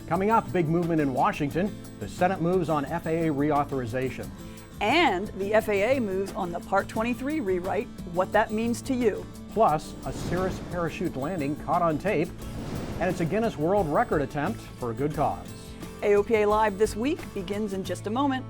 Coming up, big movement in Washington. The Senate moves on FAA reauthorization. And the FAA moves on the Part 23 rewrite, what that means to you. Plus, a Cirrus parachute landing caught on tape. And it's a Guinness World Record attempt for a good cause. AOPA Live this week begins in just a moment.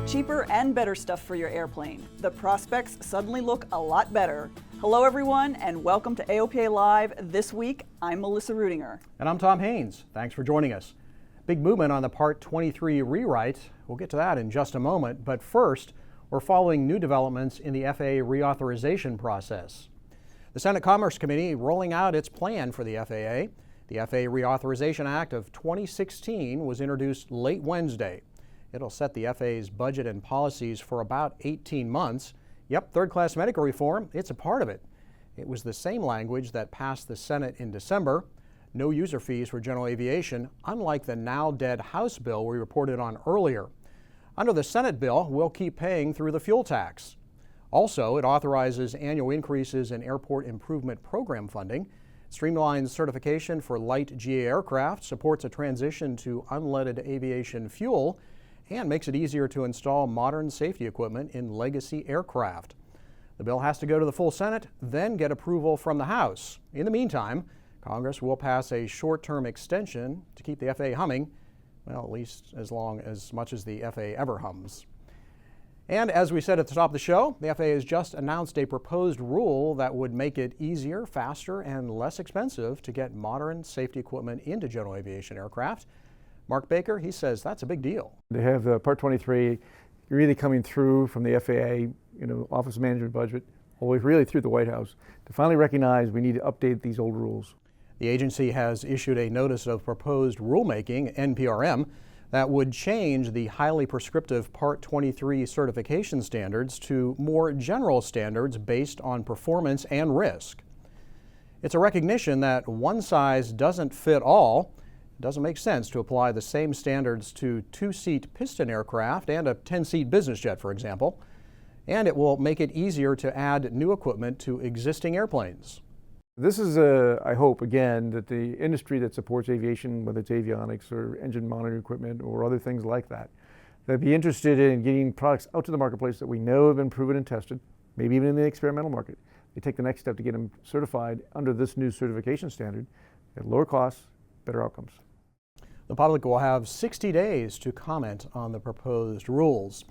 Cheaper and better stuff for your airplane. The prospects suddenly look a lot better. Hello everyone and welcome to AOPA Live this week. I'm Melissa Rudinger. And I'm Tom Haynes. Thanks for joining us. Big movement on the Part 23 rewrite. We'll get to that in just a moment, but first, we're following new developments in the FAA reauthorization process. The Senate Commerce Committee rolling out its plan for the FAA. The FAA Reauthorization Act of 2016 was introduced late Wednesday. It'll set the FAA's budget and policies for about 18 months. Yep, third-class medical reform, it's a part of it. It was the same language that passed the Senate in December. No user fees for general aviation, unlike the now-dead House bill we reported on earlier. Under the Senate bill, we'll keep paying through the fuel tax. Also, it authorizes annual increases in Airport Improvement Program funding, streamlines certification for light GA aircraft, supports a transition to unleaded aviation fuel, and makes it easier to install modern safety equipment in legacy aircraft. The bill has to go to the full Senate, then get approval from the House. In the meantime, Congress will pass a short-term extension to keep the FAA humming, well, at least as much as the FAA ever hums. And as we said at the top of the show, the FAA has just announced a proposed rule that would make it easier, faster, and less expensive to get modern safety equipment into general aviation aircraft. Mark Baker, he says that's a big deal. They have the Part 23 really coming through from the FAA, Office of Management Budget, all the way really through the White House to finally recognize we need to update these old rules. The agency has issued a notice of proposed rulemaking, NPRM, that would change the highly prescriptive Part 23 certification standards to more general standards based on performance and risk. It's a recognition that one size doesn't fit all. It doesn't make sense to apply the same standards to two-seat piston aircraft and a 10-seat business jet, for example. And it will make it easier to add new equipment to existing airplanes. This is, I hope, again, that the industry that supports aviation, whether it's avionics or engine monitoring equipment or other things like that, they'd be interested in getting products out to the marketplace that we know have been proven and tested, maybe even in the experimental market. They take the next step to get them certified under this new certification standard at lower costs, better outcomes. The public will have 60 days to comment on the proposed rules.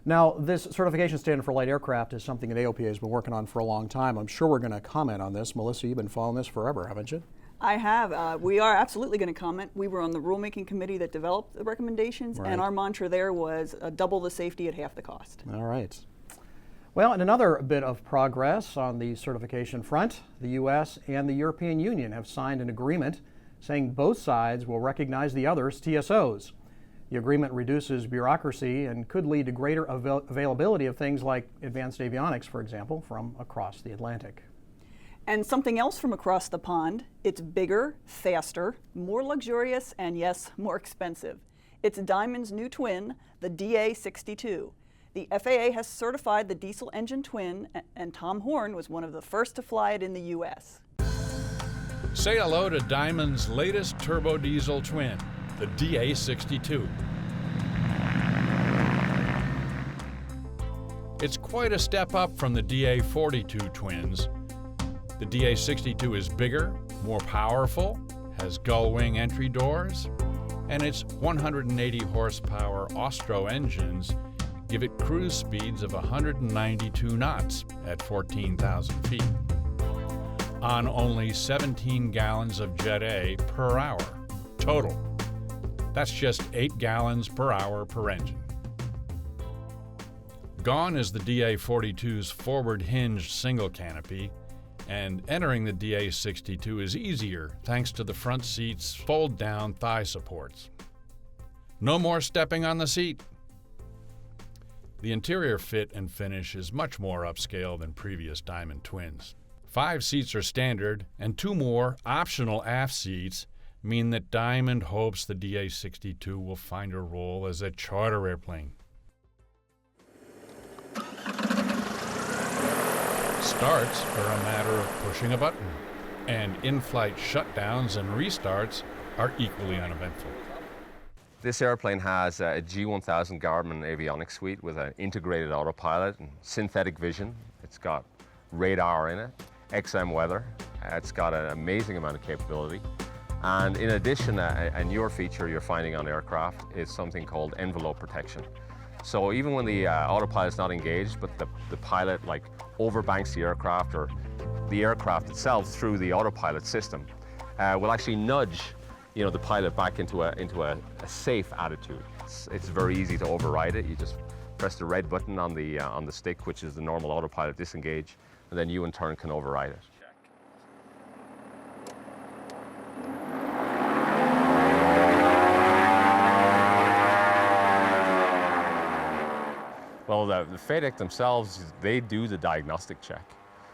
Now, this certification standard for light aircraft is something that AOPA has been working on for a long time. I'm sure we're going to comment on this. Melissa, you've been following this forever, haven't you? I have. We are absolutely going to comment. We were on the rulemaking committee that developed the recommendations, right. And our mantra there was double the safety at half the cost. All right. Well, and another bit of progress on the certification front, the U.S. and the European Union have signed an agreement saying both sides will recognize the other's TSOs. The agreement reduces bureaucracy and could lead to greater availability of things like advanced avionics, for example, from across the Atlantic. And something else from across the pond, it's bigger, faster, more luxurious, and yes, more expensive. It's Diamond's new twin, the DA62. The FAA has certified the diesel engine twin, and Tom Horn was one of the first to fly it in the U.S. Say hello to Diamond's latest turbo diesel twin, the DA62. It's quite a step up from the DA42 twins. The DA62 is bigger, more powerful, has gull wing entry doors, and its 180 horsepower Austro engines give it cruise speeds of 192 knots at 14,000 feet. On only 17 gallons of Jet A per hour, total. That's just 8 gallons per hour per engine. Gone is the DA42's forward hinged single canopy, and entering the DA62 is easier thanks to the front seat's fold-down thigh supports. No more stepping on the seat. The interior fit and finish is much more upscale than previous Diamond twins. 5 seats are standard, and 2 more optional aft seats mean that Diamond hopes the DA62 will find a role as a charter airplane. Starts are a matter of pushing a button, and in-flight shutdowns and restarts are equally uneventful. This airplane has a G1000 Garmin avionics suite with an integrated autopilot and synthetic vision. It's got radar in it, XM weather. It's got an amazing amount of capability. And in addition, a newer feature you're finding on aircraft is something called envelope protection. So even when the autopilot's not engaged, but the pilot overbanks the aircraft or the aircraft itself through the autopilot system, will actually nudge the pilot back into a safe attitude. It's very easy to override it. You just press the red button on the stick, which is the normal autopilot disengage, and then you in turn can override it. Well, the FADEC themselves, they do the diagnostic check.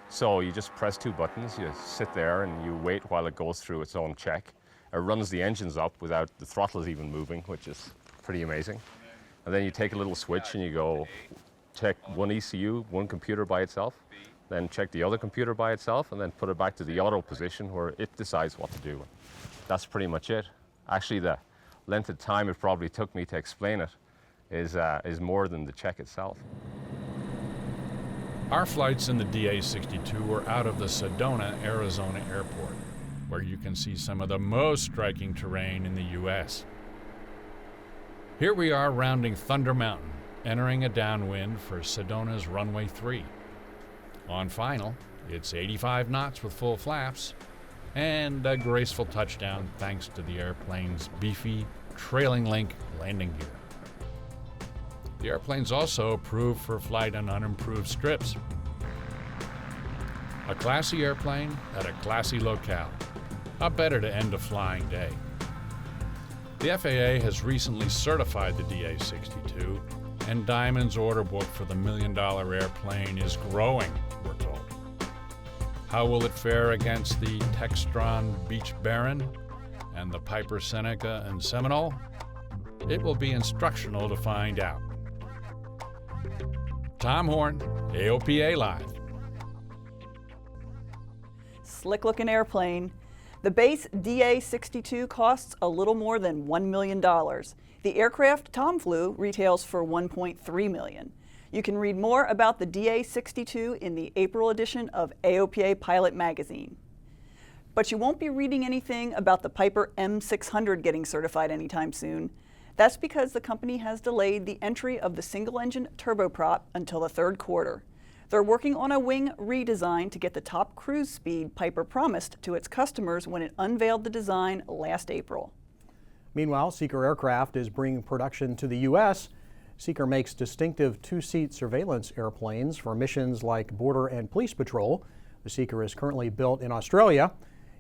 So you just press 2 buttons, you sit there and you wait while it goes through its own check. It runs the engines up without the throttles even moving, which is pretty amazing. And then you take a little switch and you go check one ECU, one computer by itself, then check the other computer by itself, and then put it back to the auto position where it decides what to do. That's pretty much it. Actually, the length of time it probably took me to explain it is more than the check itself. Our flights in the DA62 were out of the Sedona, Arizona airport, where you can see some of the most striking terrain in the U.S. Here we are rounding Thunder Mountain, entering a downwind for Sedona's runway 3. On final, it's 85 knots with full flaps, and a graceful touchdown thanks to the airplane's beefy, trailing link landing gear. The airplane's also approved for flight on unimproved strips. A classy airplane at a classy locale. How better to end a flying day? The FAA has recently certified the DA62, and Diamond's order book for the $1 million airplane is growing, we're told. How will it fare against the Textron Beech Baron and the Piper Seneca and Seminole? It will be instructional to find out. Tom Horn, AOPA Live. Slick-looking airplane. The base DA62 costs a little more than $1 million. The aircraft Tom flew retails for $1.3 million. You can read more about the DA62 in the April edition of AOPA Pilot Magazine. But you won't be reading anything about the Piper M600 getting certified anytime soon. That's because the company has delayed the entry of the single-engine turboprop until the 3rd quarter. They're working on a wing redesign to get the top cruise speed Piper promised to its customers when it unveiled the design last April. Meanwhile, Seeker Aircraft is bringing production to the U.S. Seeker makes distinctive 2-seat surveillance airplanes for missions like Border and Police Patrol. The Seeker is currently built in Australia.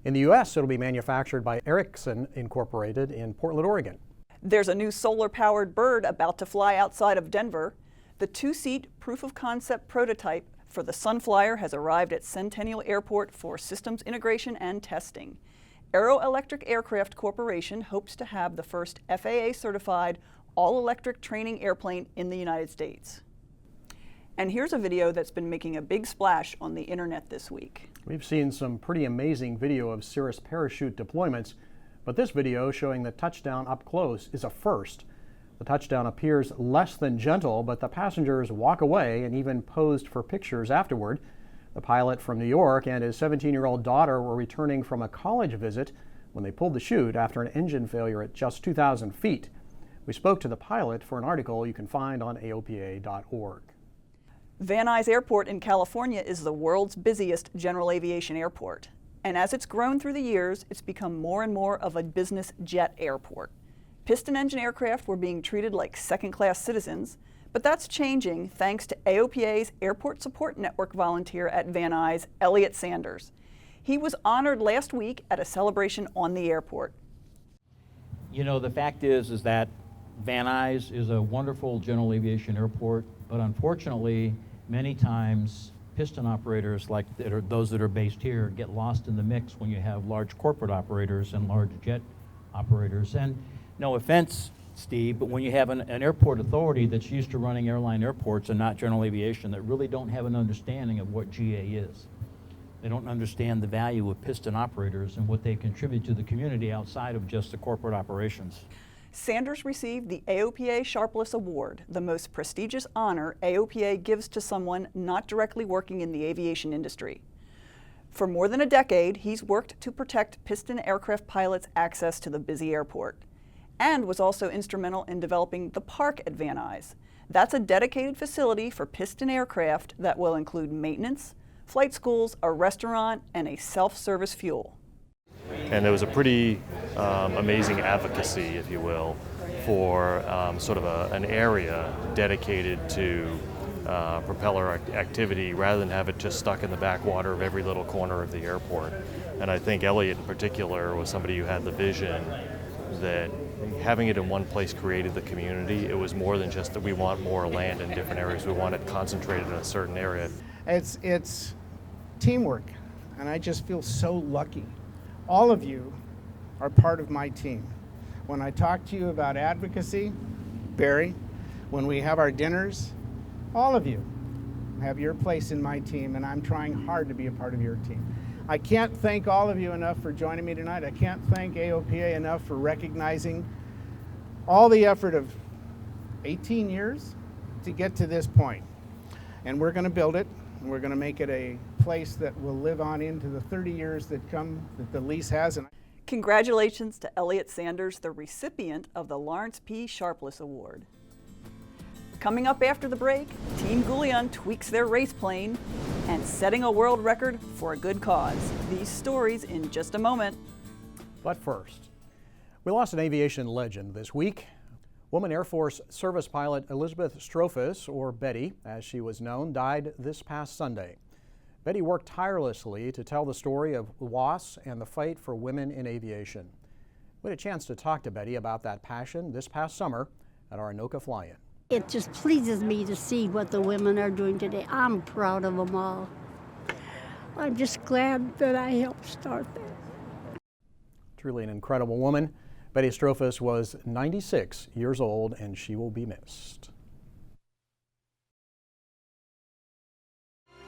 In the U.S., it'll be manufactured by Ericsson Incorporated in Portland, Oregon. There's a new solar-powered bird about to fly outside of Denver. The 2-seat proof-of-concept prototype for the Sunflyer has arrived at Centennial Airport for systems integration and testing. Aero Electric Aircraft Corporation hopes to have the first FAA-certified all-electric training airplane in the United States. And here's a video that's been making a big splash on the internet this week. We've seen some pretty amazing video of Cirrus parachute deployments, but this video showing the touchdown up close is a first. The touchdown appears less than gentle, but the passengers walk away and even posed for pictures afterward. The pilot from New York and his 17-year-old daughter were returning from a college visit when they pulled the chute after an engine failure at just 2,000 feet. We spoke to the pilot for an article you can find on AOPA.org. Van Nuys Airport in California is the world's busiest general aviation airport. And as it's grown through the years, it's become more and more of a business jet airport. Piston engine aircraft were being treated like second-class citizens, but that's changing thanks to AOPA's Airport Support Network volunteer at Van Nuys, Elliot Sanders. He was honored last week at a celebration on the airport. You know, the fact is that Van Nuys is a wonderful general aviation airport, but unfortunately, many times piston operators like those that are based here get lost in the mix when you have large corporate operators and large jet operators. And no offense, Steve, but when you have an airport authority that's used to running airline airports and not general aviation, that really don't have an understanding of what GA is. They don't understand the value of piston operators and what they contribute to the community outside of just the corporate operations. Sanders received the AOPA Sharpless Award, the most prestigious honor AOPA gives to someone not directly working in the aviation industry. For more than a decade, he's worked to protect piston aircraft pilots' access to the busy airport, and was also instrumental in developing the park at Van Nuys. That's a dedicated facility for piston aircraft that will include maintenance, flight schools, a restaurant, and a self-service fuel. And there was a pretty amazing advocacy, if you will, for sort of an area dedicated to propeller activity rather than have it just stuck in the backwater of every little corner of the airport. And I think Elliot in particular was somebody who had the vision that having it in one place created the community. It was more than just that we want more land in different areas. We want it concentrated in a certain area. It's teamwork, and I just feel so lucky. All of you are part of my team. When I talk to you about advocacy, Barry, when we have our dinners, all of you have your place in my team, and I'm trying hard to be a part of your team. I can't thank all of you enough for joining me tonight. I can't thank AOPA enough for recognizing all the effort of 18 years to get to this point. And we're going to build it, and we're going to make it a place that will live on into the 30 years that come that the lease has. And Congratulations to Elliot Sanders, the recipient of the Lawrence P. Sharpless Award. Coming up after the break, Team Goulion tweaks their race plane and setting a world record for a good cause. These stories in just a moment. But first, we lost an aviation legend this week. Woman Air Force service pilot Elizabeth Strophus, or Betty as she was known, died this past Sunday. Betty worked tirelessly to tell the story of loss and the fight for women in aviation. We had a chance to talk to Betty about that passion this past summer at our Anoka fly-in. It just pleases me to see what the women are doing today. I'm proud of them all. I'm just glad that I helped start that. Truly an incredible woman. Betty Strophus was 96 years old, and she will be missed.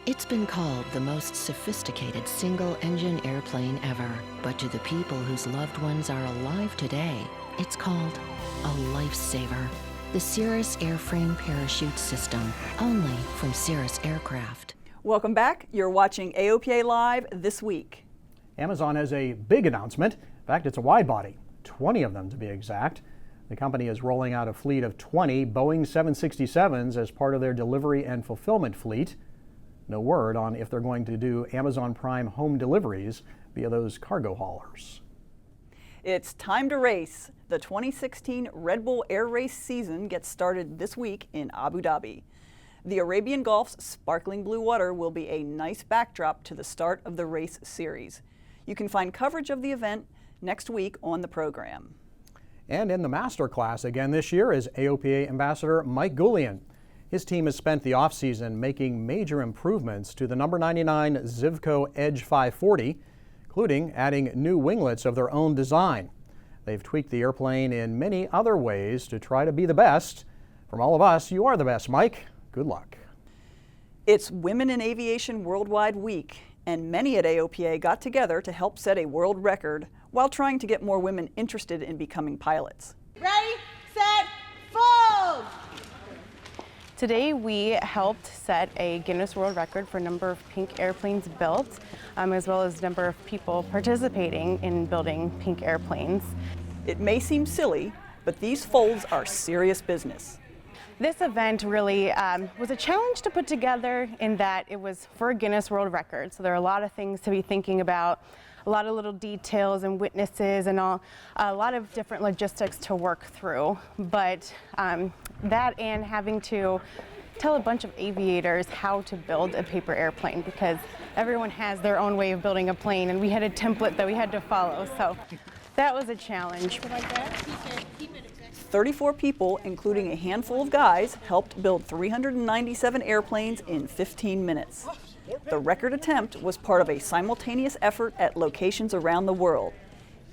It's been called the most sophisticated single-engine airplane ever. But to the people whose loved ones are alive today, it's called a lifesaver. The Cirrus airframe parachute system, only from Cirrus Aircraft. Welcome back. You're watching AOPA Live this week. Amazon has a big announcement. In fact, it's a wide body, 20 of them to be exact. The company is rolling out a fleet of 20 Boeing 767s as part of their delivery and fulfillment fleet. No word on if they're going to do Amazon Prime home deliveries via those cargo haulers. It's time to race. The 2016 Red Bull Air Race season gets started this week in Abu Dhabi. The Arabian Gulf's sparkling blue water will be a nice backdrop to the start of the race series. You can find coverage of the event next week on the program. And in the master class again this year is AOPA Ambassador Mike Goulion. His team has spent the offseason making major improvements to the number 99 Zivco Edge 540, including adding new winglets of their own design. They've tweaked the airplane in many other ways to try to be the best. From all of us, you are the best, Mike. Good luck. It's Women in Aviation Worldwide Week, and many at AOPA got together to help set a world record while trying to get more women interested in becoming pilots. Ready, set, fold! Today we helped set a Guinness World Record for number of pink airplanes built, as well as number of people participating in building pink airplanes. It may seem silly, but these folds are serious business. This event really was a challenge to put together in that it was for a Guinness World Record, so there are a lot of things to be thinking about, a lot of little details and witnesses and a lot of different logistics to work through. But that and having to tell a bunch of aviators how to build a paper airplane, because everyone has their own way of building a plane and we had a template that we had to follow, so that was a challenge. 34 people, including a handful of guys, helped build 397 airplanes in 15 minutes. The record attempt was part of a simultaneous effort at locations around the world.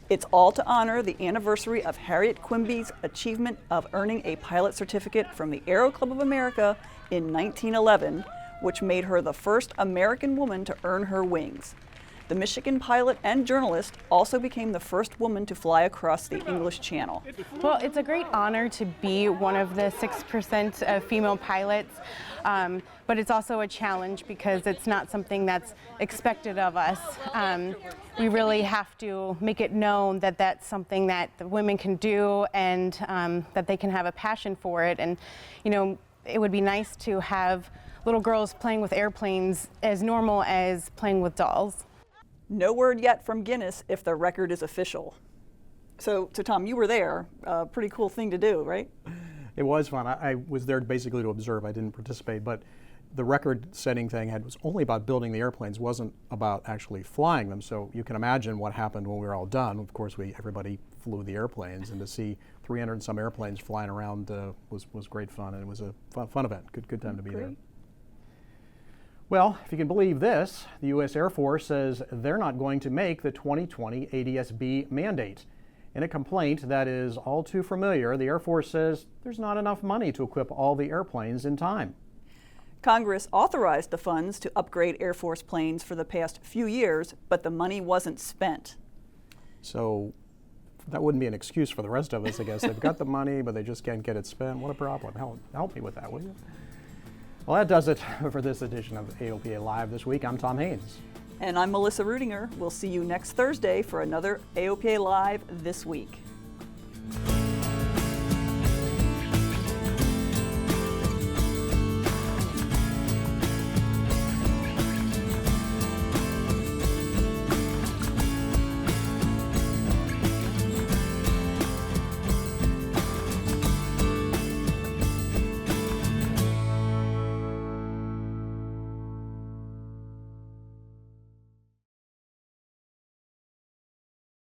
It's all to honor the anniversary of Harriet Quimby's achievement of earning a pilot certificate from the Aero Club of America in 1911, which made her the first American woman to earn her wings. The Michigan pilot and journalist also became the first woman to fly across the English Channel. Well, it's a great honor to be one of the 6% of female pilots, but it's also a challenge because it's not something that's expected of us. We really have to make it known that that's something that the women can do and that they can have a passion for it. And, you know, it would be nice to have little girls playing with airplanes as normal as playing with dolls. No word yet from Guinness if the record is official. So Tom, you were there. Pretty cool thing to do, right? It was fun. I was there basically to observe. I didn't participate, but the record-setting thing was only about building the airplanes, wasn't about actually flying them. So you can imagine what happened when we were all done. Of course, everybody flew the airplanes, and to see 300 and some airplanes flying around was great fun, and it was a fun event. Good time to be there. Well, if you can believe this, the U.S. Air Force says they're not going to make the 2020 ADS-B mandate. In a complaint that is all too familiar, the Air Force says there's not enough money to equip all the airplanes in time. Congress authorized the funds to upgrade Air Force planes for the past few years, but the money wasn't spent. So that wouldn't be an excuse for the rest of us, I guess. They've got the money, but they just can't get it spent. What a problem. Help me with that, will you? Well, that does it for this edition of AOPA Live this week. I'm Tom Haynes. And I'm Melissa Rudinger. We'll see you next Thursday for another AOPA Live This Week.